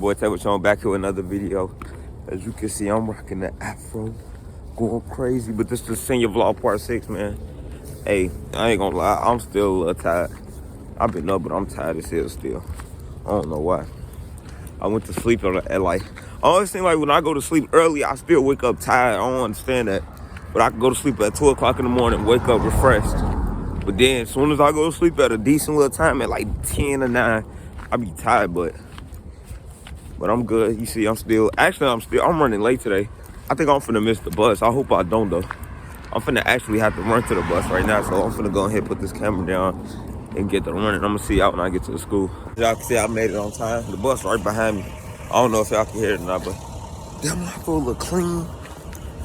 boy Taylor Sean back here with another video. As you can see, I'm rocking the afro, going crazy. But this is the senior vlog part 6, man. Hey, I ain't gonna lie, I'm still a little tired. I've been up, but I'm tired as hell still. I don't know why. I went to sleep at like, I always think like when I go to sleep early, I still wake up tired. I don't understand that. But I can go to sleep at 2 o'clock in the morning, wake up refreshed. But then as soon as I go to sleep at a decent little time, at like 10 or 9, I be tired, but I'm good. You see, I'm running late today. I think I'm finna miss the bus. I hope I don't though. I'm finna actually have to run to the bus right now, so I'm finna go ahead and put this camera down and get to running. I'm gonna see y'all when I get to the school. As y'all can see, I made it on time. The bus right behind me. I don't know if y'all can hear it or not, but damn, my foot look clean.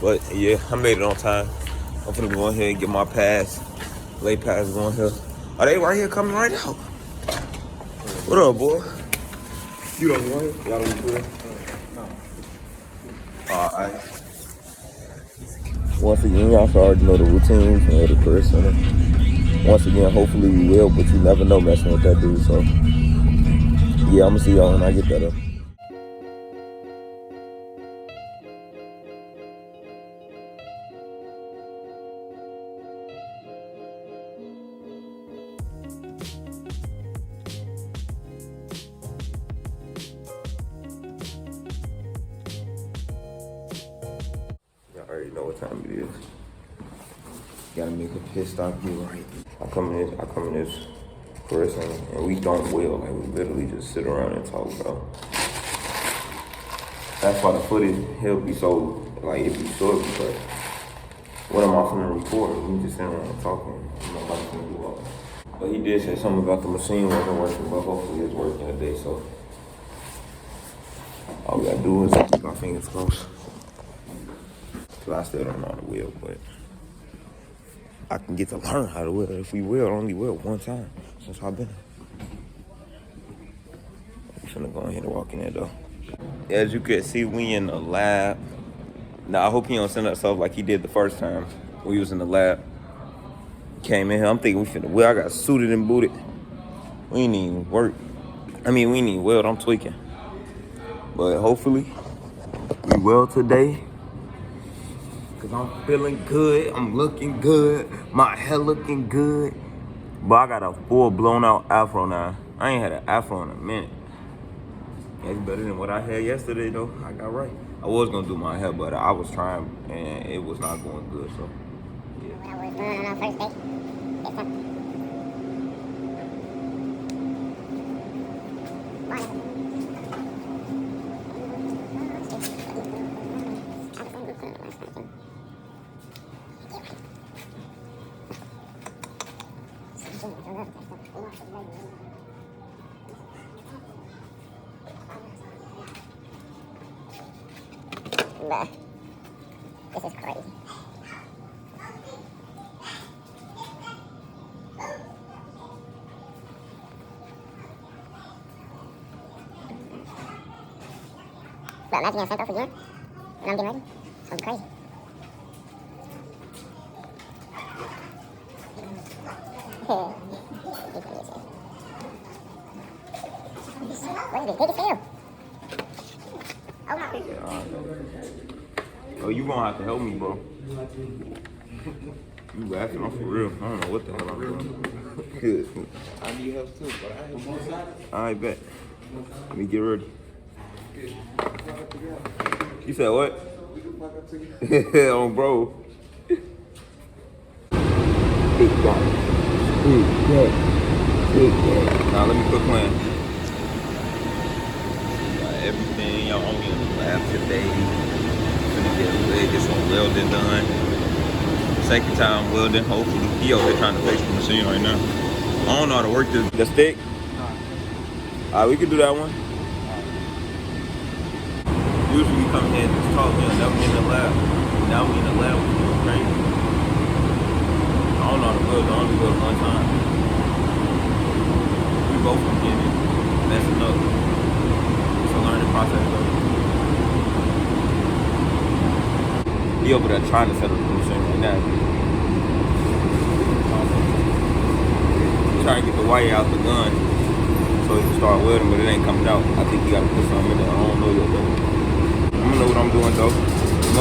But yeah, I made it on time. I'm finna go ahead and get my pass. Late pass going here. Are they right here coming right out? What up, boy? You don't want it? Y'all don't do it? No. Alright. Once again, y'all already know the routines and the career center. Once again, hopefully we will, but you never know messing with that dude, so yeah, I'm gonna see y'all when I get that up. Y'all already know what time it is. Gotta make a pit stop here, right? I come in this career center, and we don't wheel, like we literally just sit around and talk, bro. That's why the footage, he'll be so, like, it'd be short, because what am I finna record? We just sitting around talking. Nobody's gonna do all that. But he did say something about the machine wasn't working, but hopefully it's working today, so all we gotta do is keep our fingers crossed. Cause I still don't know how to wheel, but I can get to learn how to wheel. If we wheel, only wheel one time since I've been here. I'm finna go ahead and walk in there though. As you can see, we in the lab. Now I hope he don't send us off like he did the first time we was in the lab. Came in here, I'm thinking we finna wheel. I got suited and booted. We ain't even work. We ain't even weld, I'm tweaking. But hopefully, we weld today. Cause I'm feeling good, I'm looking good, my hair looking good. But I got a full blown out afro now. I ain't had an afro in a minute. It's better than what I had yesterday though, I got right. I was gonna do my hair, but I was trying and it was not going good, so yeah. I was doing on our first date. Yes, sir. Bruh, this is crazy. But imagine getting sent off again, and I'm getting ready. It's gonna be crazy. What is it? Big as hell. Oh my. Oh, you gonna have to help me, bro. You laughing, I'm for real. I don't know what the hell I'm doing. Good. I need help too, but I have one side. I bet. Let me get ready. You said what? Yeah, on bro. Big guy. Big guy. Now let me quit playing. Got everything y'all on me in the lab today. Gonna get some welding done. Second time welding, hopefully. He over there trying to fix the machine right now. I don't know how to work this. The stick? Alright, we can do that one. Usually we come here and just talk, man. Never in the lab. Now we in the lab, we doing crazy. I don't know how to weld, I only weld one time. We both from getting it, messing up. It's a learning process though. He over there trying to set up the machine right now. Trying to get the wire out the gun. so he can start welding, but it ain't coming out. I think he got to put something in there. I don't know yet though. I'm gonna know what I'm doing though.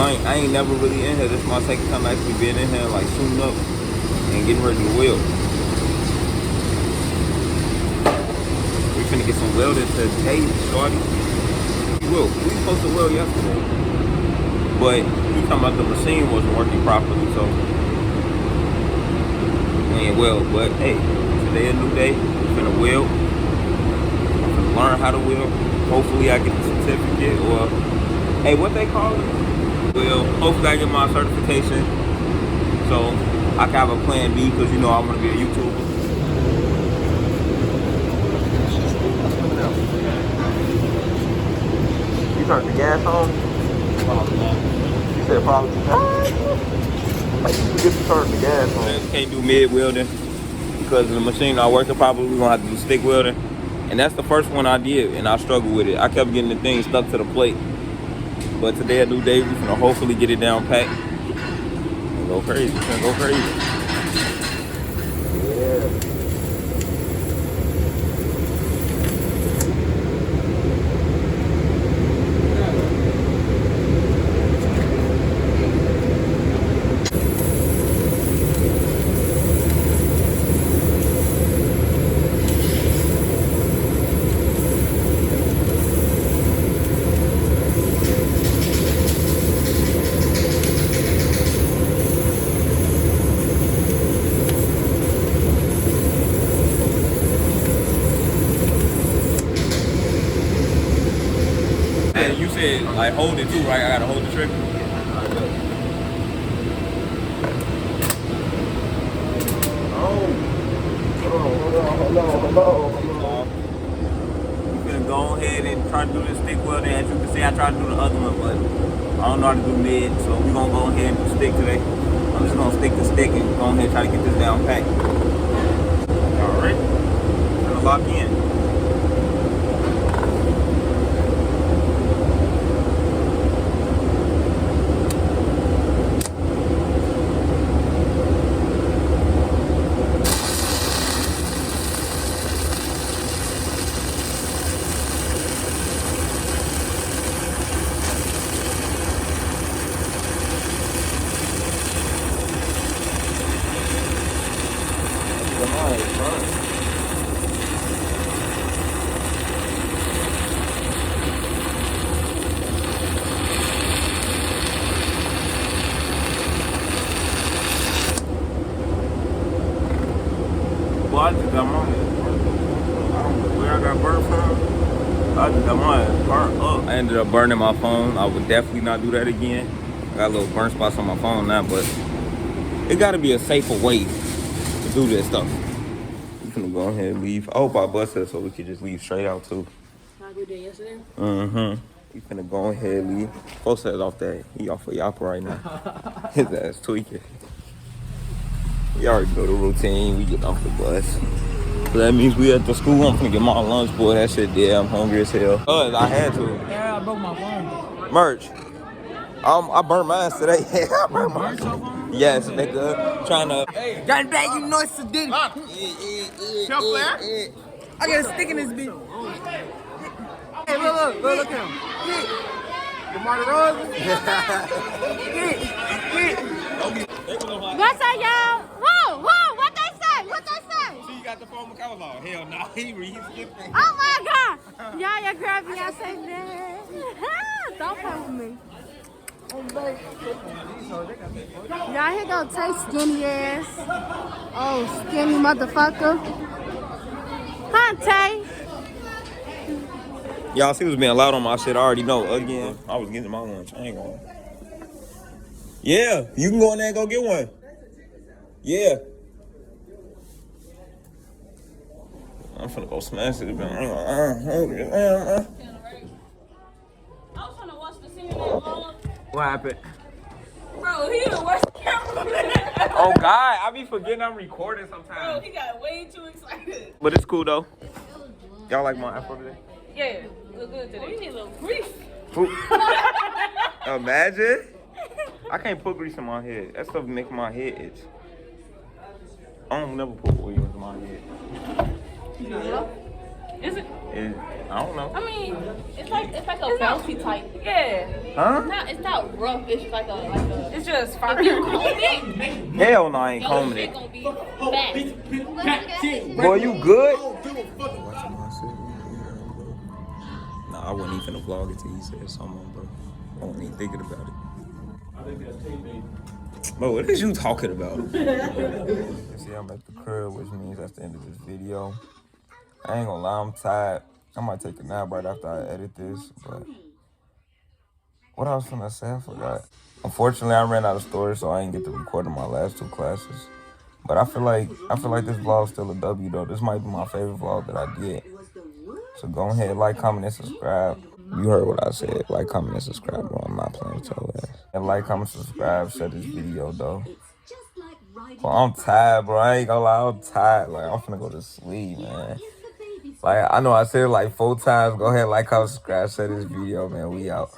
I ain't never really in here. This is my second time actually being in here, like shooting up and getting ready to weld. We finna get some welding today, shorty. We supposed to weld yesterday, but we talking about the machine wasn't working properly, so we ain't weld. But hey, today a new day. We finna weld. I'm finna learn how to weld. Hopefully I get the certificate, or hey, what they call it? Well, hopefully I get my certification, so I can have a plan B, because you know I want to be a YouTuber. You turned the gas on? You said probably. Like you forget to turn the gas on. We can't do MIG welding because the machine not working properly. We're gonna have to do stick welding. And that's the first one I did, and I struggled with it. I kept getting the thing stuck to the plate. But today a new day, we're gonna hopefully get it down packed. And go crazy. It's gonna go crazy. Yeah. You said like hold it too, right? I gotta hold the trigger. Oh, hold on. I'm gonna go ahead and try to do this stick welding. As you can see, I tried to do the other one, but I don't know how to do mid, so we're gonna go ahead and do stick today. I'm just gonna stick to stick and go ahead and try to get this down packed. All right, gonna lock in. Well, I just got mine. I don't know where I got burned from. I just got mine burnt up. I ended up burning my phone. I would definitely not do that again. I got little burn spots on my phone now, but it got to be a safer way to do this stuff. We finna go ahead and leave. I hope I busted so we could just leave straight out too. How you did yesterday? We finna go ahead and leave. Folks says off that. He off for Yappa right now. His ass tweaking. We already know the routine. We get off the bus. So that means we at the school. I'm finna get my lunch, boy. That shit dead. I'm hungry as hell. I had to. Yeah, I broke my phone. Merch. I burnt mine today. I burnt mine. Yes, nigga. Trying to. Hey, got back, you know it's a dick. I got a stick in this bitch. Hey, look at him. Hit. DeMar DeRozan. Hit. What's up, y'all? Whoa, what they say? See, you got the phone McCall. Hell no, he skipped it. Oh my God. Y'all grab me, I say, man. Don't play with me. Y'all here go Tay skinny ass. Oh, skinny motherfucker. Huh, Tay? Y'all see what's being loud on my shit. I already know. Again, I was getting my lunch. I ain't going. Yeah, you can go in there and go get one. Yeah. I'm finna go smash it. I was trying to watch the scene vlog. What happened? Bro, he the worst cameraman. Oh God, I be forgetting I'm recording Bro, sometimes. he got way too excited. But it's cool though. Y'all like my afro today? Yeah, look good today. You need a little grease. Imagine. I can't put grease in my head. That stuff make my head itch. I don't never put oil in my head. Is it? I don't know. I mean, it's like a bouncy type. Yeah. Huh? It's not rough. It's like a. It's just fire. If you comb it, Hell no, I ain't your combing shit it. gonna be fat. Boy, you good? Nah, I wasn't even finna vlog it till he said something, bro. I wasn't even thinking about it. Bro, what is you talking about? See, I'm at the crib, which means that's the end of this video. I ain't gonna lie, I'm tired. I might take a nap right after I edit this, but what I was finna say, I forgot. Unfortunately, I ran out of storage, so I ain't get to record in my last 2 classes. But I feel like this vlog's still a W though. This might be my favorite vlog that I did. So go ahead, like, comment, and subscribe. You heard what I said. Like, comment, and subscribe, bro. I'm not playing with your ass. And like, comment, subscribe, share this video though. Well, I'm tired, bro. I ain't gonna lie, I'm tired. Like, I'm finna go to sleep, man. Like, I know I said it like 4 times. Go ahead, like, comment, subscribe, share this video, man. We out.